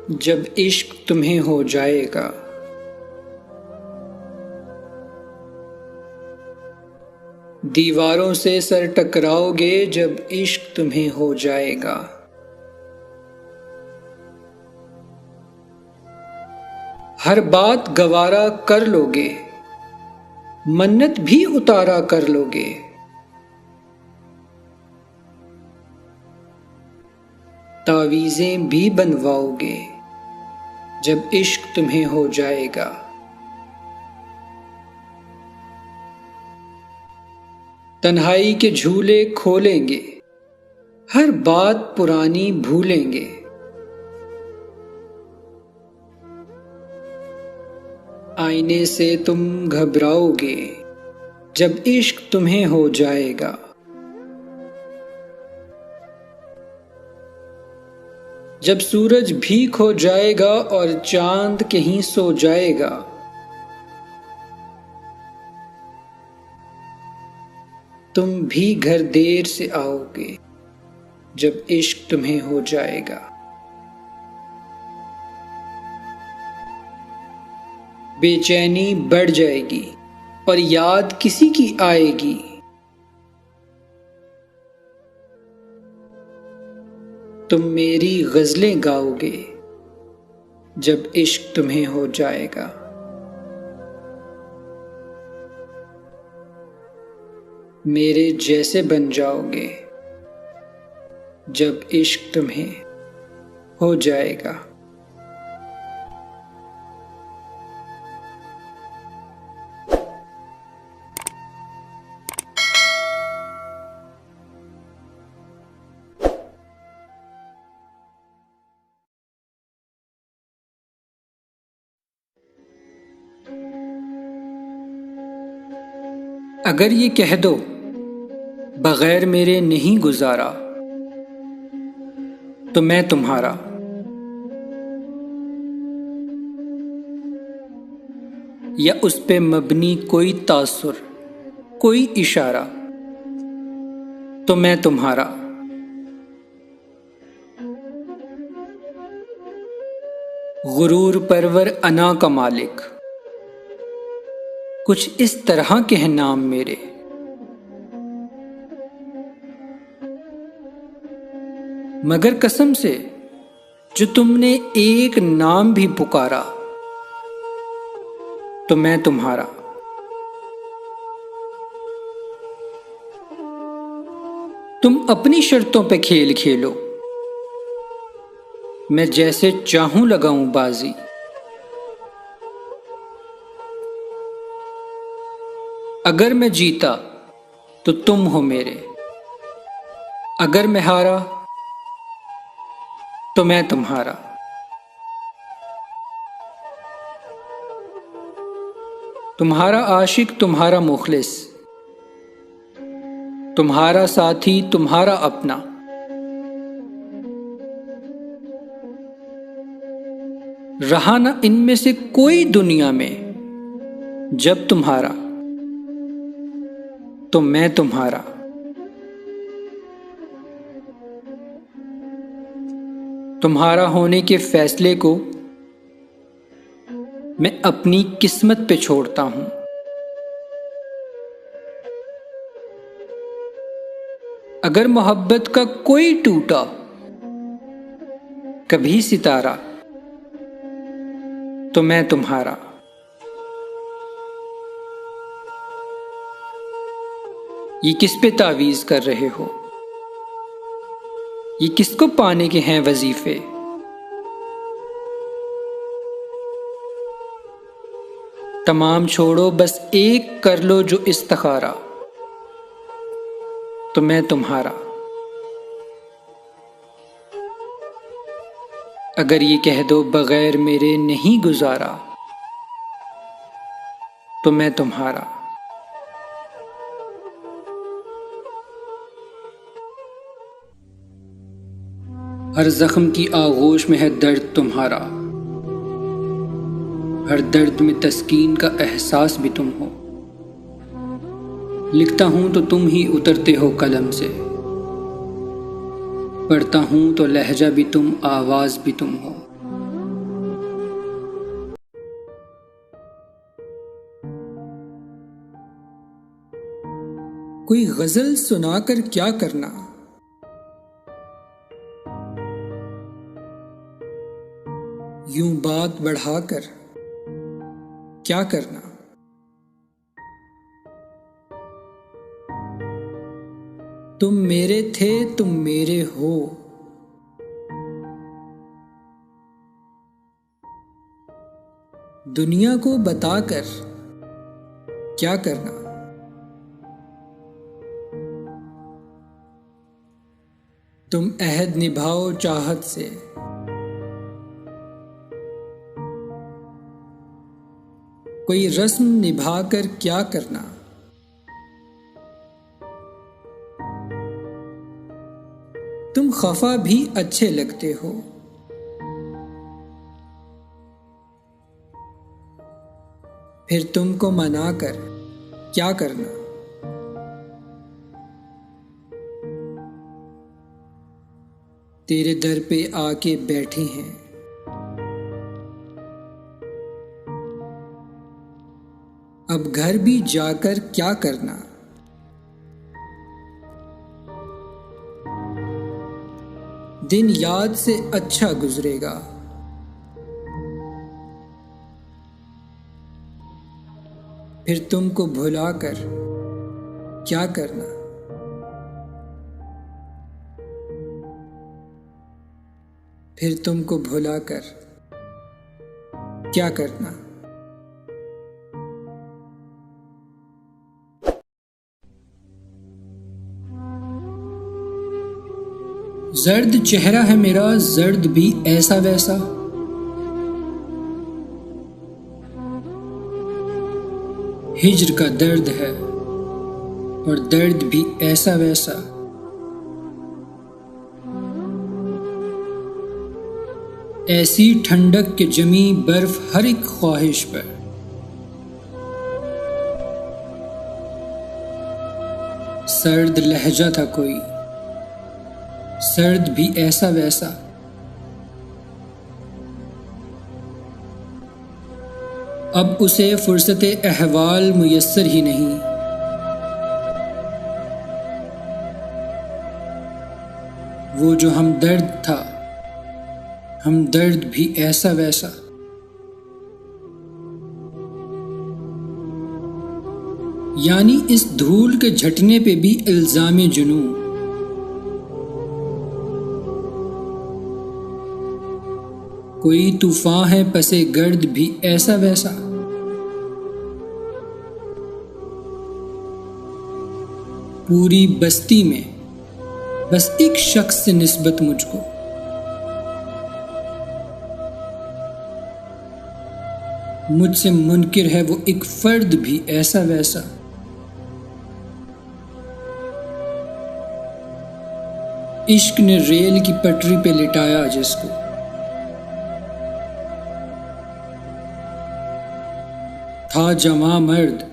जब इश्क तुम्हें हो जाएगा। दीवारों से सर टकराओगे जब इश्क तुम्हें हो जाएगा। हर बात गवारा कर लोगे, मन्नत भी उतारा कर लोगे। तावीज़ें भी बनवाओगे जब इश्क तुम्हें हो जाएगा। तन्हाई के झूले खोलेंगे, हर बात पुरानी भूलेंगे। आईने से तुम घबराओगे जब इश्क तुम्हें हो जाएगा। जब सूरज भी खो जाएगा और चांद कहीं सो जाएगा। तुम भी घर देर से आओगे जब इश्क तुम्हें हो जाएगा। बेचैनी बढ़ जाएगी और याद किसी की आएगी। तुम मेरी गजलें गाओगे जब इश्क तुम्हें हो जाएगा। मेरे जैसे बन जाओगे जब इश्क तुम्हें हो जाएगा। अगर ये कह दो बगैर मेरे नहीं गुजारा, तो मैं तुम्हारा। या उस पे मबनी कोई तासुर, कोई इशारा, तो मैं तुम्हारा। गुरूर परवर अना का मालिक, कुछ इस तरह के हैं नाम मेरे। मगर कसम से जो तुमने एक नाम भी पुकारा, तो मैं तुम्हारा। तुम अपनी शर्तों पे खेल खेलो, मैं जैसे चाहूं लगाऊं बाजी। अगर मैं जीता तो तुम हो मेरे, अगर मैं हारा तो मैं तुम्हारा। तुम्हारा आशिक, तुम्हारा मुखलिस, तुम्हारा साथी, तुम्हारा अपना। रहा ना इनमें से कोई दुनिया में जब तुम्हारा, तो मैं तुम्हारा। तुम्हारा होने के फैसले को मैं अपनी किस्मत पे छोड़ता हूं। अगर मोहब्बत का कोई टूटा कभी सितारा, तो मैं तुम्हारा। ये किस पे तावीज़ कर रहे हो? ये किसको पाने के हैं वजीफे? तमाम छोड़ो, बस एक कर लो जो इस्तखारा, तो मैं तुम्हारा। अगर ये कह दो बगैर मेरे नहीं गुजारा, तो मैं तुम्हारा। हर जख्म की आगोश में है दर्द तुम्हारा, हर दर्द में तस्कीन का एहसास भी तुम हो। लिखता हूं तो तुम ही उतरते हो कलम से, पढ़ता हूं तो लहजा भी तुम, आवाज भी तुम हो। कोई गजल सुनाकर क्या करना, यूं बात बढ़ाकर क्या करना। तुम मेरे थे, तुम मेरे हो, दुनिया को बताकर क्या करना। तुम अहद निभाओ चाहत से, कोई रस्म निभाकर क्या करना। तुम खफा भी अच्छे लगते हो, फिर तुमको मनाकर क्या करना। तेरे दर पे आके बैठे हैं, अब घर भी जाकर क्या करना। दिन याद से अच्छा गुजरेगा, फिर तुमको भुलाकर क्या करना। फिर तुमको भुलाकर क्या करना। जर्द चेहरा है मेरा, जर्द भी ऐसा वैसा। हिज्र का दर्द है और दर्द भी ऐसा वैसा। ऐसी ठंडक के जमी बर्फ हर एक ख्वाहिश पर। सर्द लहजा था कोई, सर्द भी ऐसा वैसा। अब उसे फुर्सते अहवाल मुयस्सर ही नहीं। वो जो हमदर्द था, हमदर्द भी ऐसा वैसा। यानी इस धूल के झटने पे भी इल्जामे जुनूं। कोई तूफान है पसे गर्द भी ऐसा वैसा। पूरी बस्ती में बस एक शख्स से निस्बत मुझको। मुझसे मुनकिर है वो एक फर्द भी ऐसा वैसा। इश्क ने रेल की पटरी पे लिटाया जिसको। था जवां मर्द,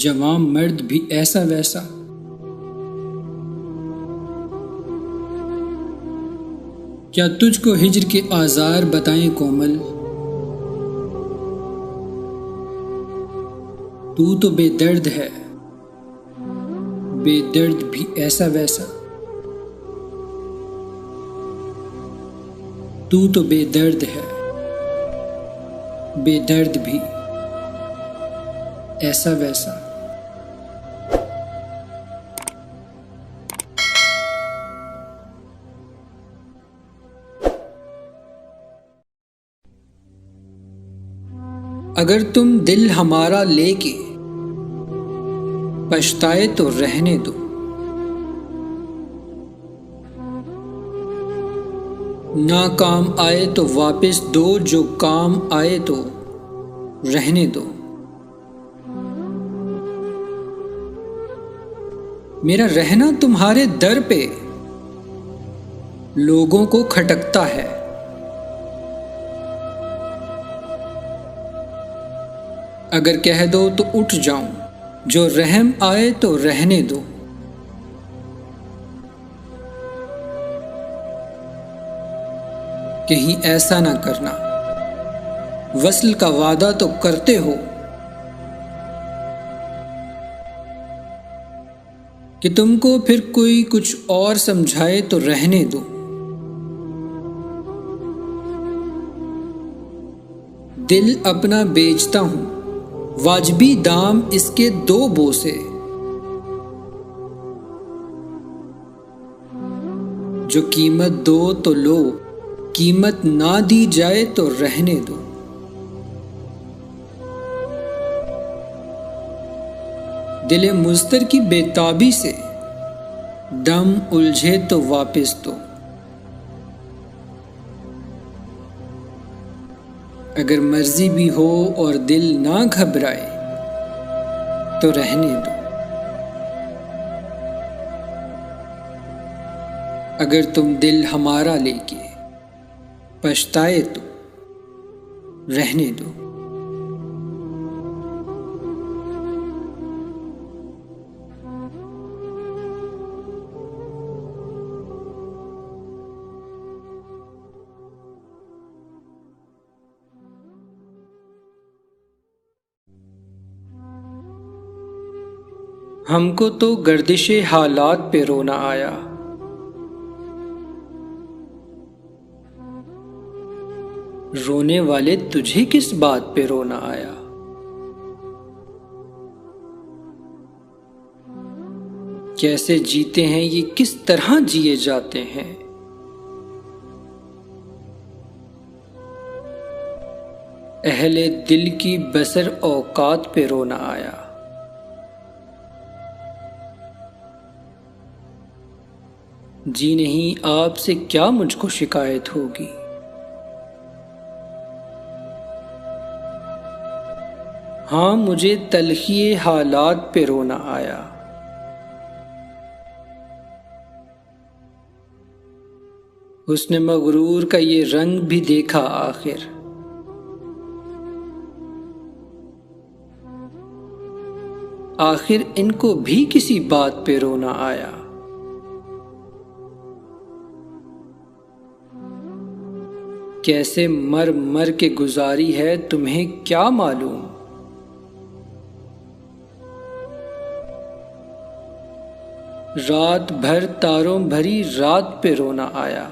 जवां मर्द भी ऐसा वैसा। क्या तुझको हिज्र के आज़ार बताएं कोमल। तू तो बेदर्द है, बेदर्द भी ऐसा वैसा। तू तो बेदर्द है, बेदर्द भी ऐसा वैसा। अगर तुम दिल हमारा लेके पछताए तो रहने दो। ना काम आए तो वापस दो, जो काम आए तो रहने दो। मेरा रहना तुम्हारे दर पे लोगों को खटकता है। अगर कह दो तो उठ जाऊं, जो रहम आए तो रहने दो। कहीं ऐसा ना करना, वस्ल का वादा तो करते हो। कि तुमको फिर कोई कुछ और समझाए तो रहने दो। दिल अपना बेचता हूं, वाजबी दाम इसके 2 बोसे। जो कीमत दो तो लो, कीमत ना दी जाए तो रहने दो। दिले मुज़्तर की बेताबी से दम उलझे तो वापस दो। अगर मर्जी भी हो और दिल ना घबराए तो रहने दो। अगर तुम दिल हमारा लेके पछताए तो रहने दो। हमको तो गर्दिशे हालात पे रोना आया। रोने वाले तुझे किस बात पे रोना आया। कैसे जीते हैं ये किस तरह जिए जाते हैं। अहले दिल की बसर औकात पे रोना आया। जी नहीं आपसे क्या मुझको शिकायत होगी। हाँ मुझे तलखिए हालात पे रोना आया। उसने मगरूर का ये रंग भी देखा आखिर। आखिर इनको भी किसी बात पे रोना आया। कैसे मर मर के गुजारी है तुम्हें क्या मालूम। रात भर तारों भरी रात पे रोना आया।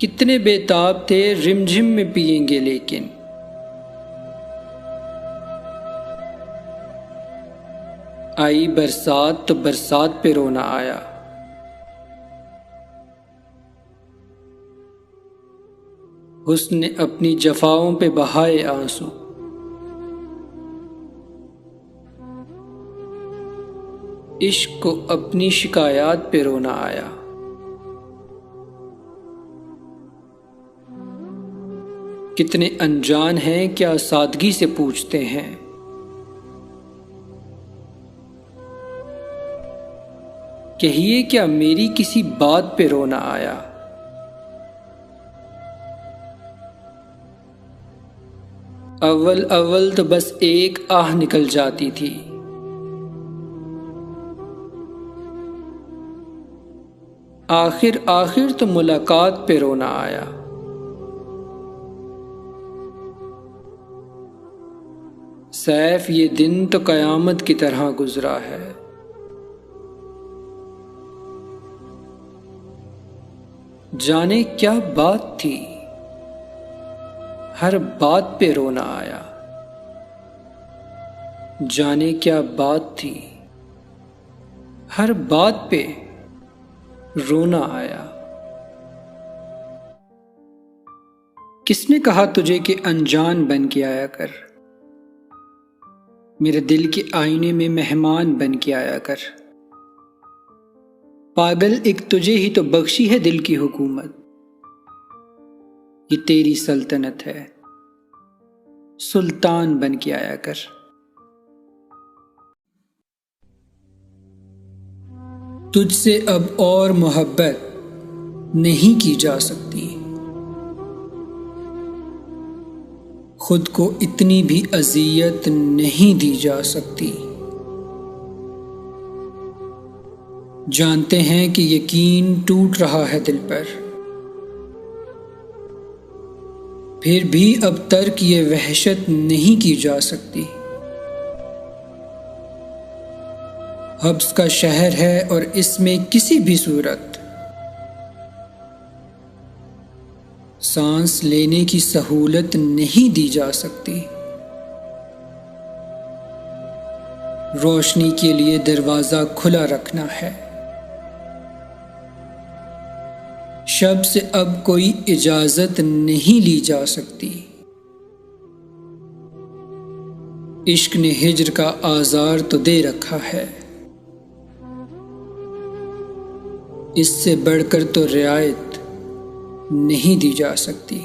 कितने बेताब थे रिमझिम में पिएंगे लेकिन। आई बरसात तो बरसात पे रोना आया। उसने अपनी जफाओं पे बहाए आंसू। इश्क को अपनी शिकायत पे रोना आया। कितने अनजान हैं क्या सादगी से पूछते हैं। कहिए क्या मेरी किसी बात पे रोना आया। अव्वल अव्वल तो बस एक आह निकल जाती थी। आखिर आखिर तो मुलाकात पे रोना आया। सैफ ये दिन तो कयामत की तरह गुजरा है। जाने क्या बात थी हर बात पे रोना आया। जाने क्या बात थी हर बात पे रोना आया। किसने कहा तुझे कि अनजान बन के आया कर। मेरे दिल के आईने में मेहमान बन के आया कर। पागल एक तुझे ही तो बख्शी है दिल की हुकूमत। ये तेरी सल्तनत है सुल्तान बन के आया कर। तुझसे अब और मोहब्बत नहीं की जा सकती। खुद को इतनी भी अजियत नहीं दी जा सकती। जानते हैं कि यकीन टूट रहा है दिल पर। फिर भी अब तर्क ये वहशत नहीं की जा सकती। हब्स का शहर है और इसमें किसी भी सूरत सांस लेने की सहूलत नहीं दी जा सकती। रोशनी के लिए दरवाजा खुला रखना है। शब से अब कोई इजाजत नहीं ली जा सकती। इश्क ने हिज्र का आज़ार तो दे रखा है, इससे बढ़कर तो रियायत नहीं दी जा सकती।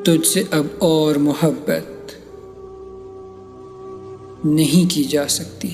तुझसे अब और मोहब्बत नहीं की जा सकती।